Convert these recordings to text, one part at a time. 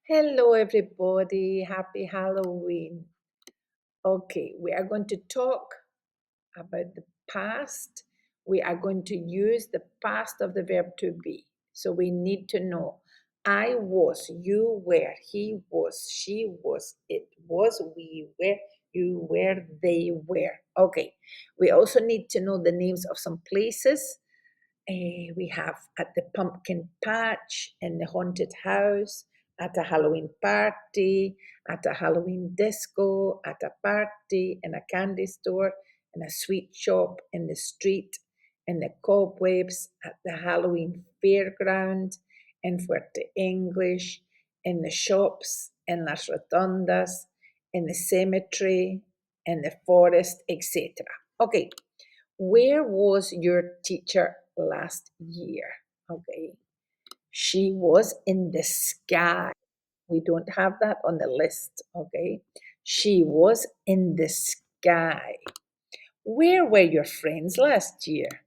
Hello, everybody. Happy Halloween. Okay, we are going to talk about the past. We are going to use the past of the verb to be. So we need to know I was, you were, he was, she was, it was, we were, you were, they were. Okay, we also need to know the names of some places. We have at the pumpkin patch, in the haunted house, at a Halloween party, at a Halloween disco, at a party, in a candy store, in a sweet shop, in the street, in the cobwebs, at the Halloween fairground, in Fuerte English, in the shops, in las rotondas, in the cemetery, in the forest, etc. Okay, where was your teacher last year? Okay. She was in the sky. We don't have that on the list. Okay. She was in the sky. Where were your friends last year?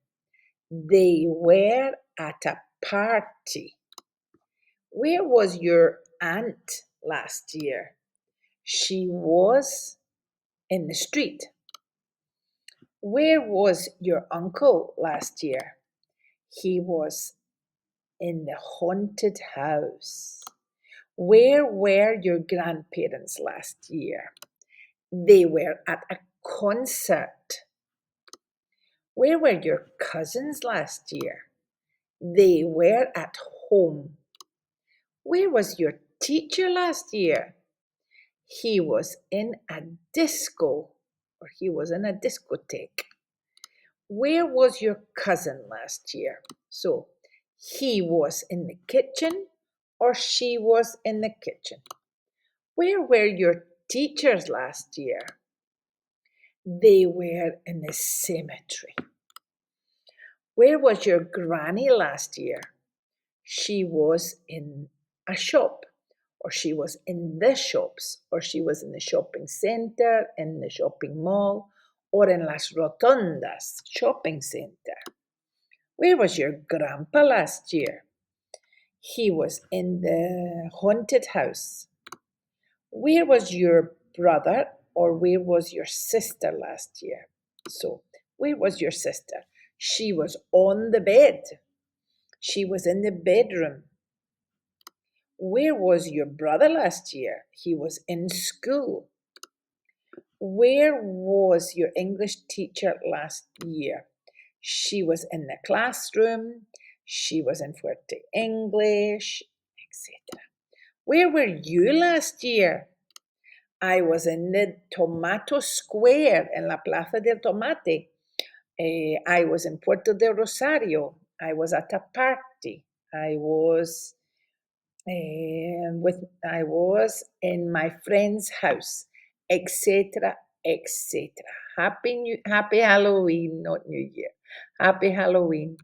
They were at a party. Where was your aunt last year? She was in the street. Where was your uncle last year? He was in the haunted house. Where were your grandparents last year? They were at a concert. Where were your cousins last year? They were at home. Where was your teacher last year? He was in a disco, or he was in a discotheque. Where was your cousin last year? So he was in the kitchen or she was in the kitchen. Where were your teachers last year? They were in the cemetery. Where was your granny last year? She was in a shop, or she was in the shops, or she was in the shopping center, in the shopping mall, or in las rotondas shopping center. Where was your grandpa last year? He was in the haunted house. Where was your brother or where was your sister last year? So, where was your sister? She was on the bed. She was in the bedroom. Where was your brother last year? He was in school. Where was your English teacher last year? She was in the classroom. She was in Fuerte English, etc. Where were you last year? I was in the Tomato Square in la Plaza del Tomate. I was in Puerto del Rosario. I was at a party. I was in my friend's house, etc., etc. Happy Halloween, not New Year. Happy Halloween.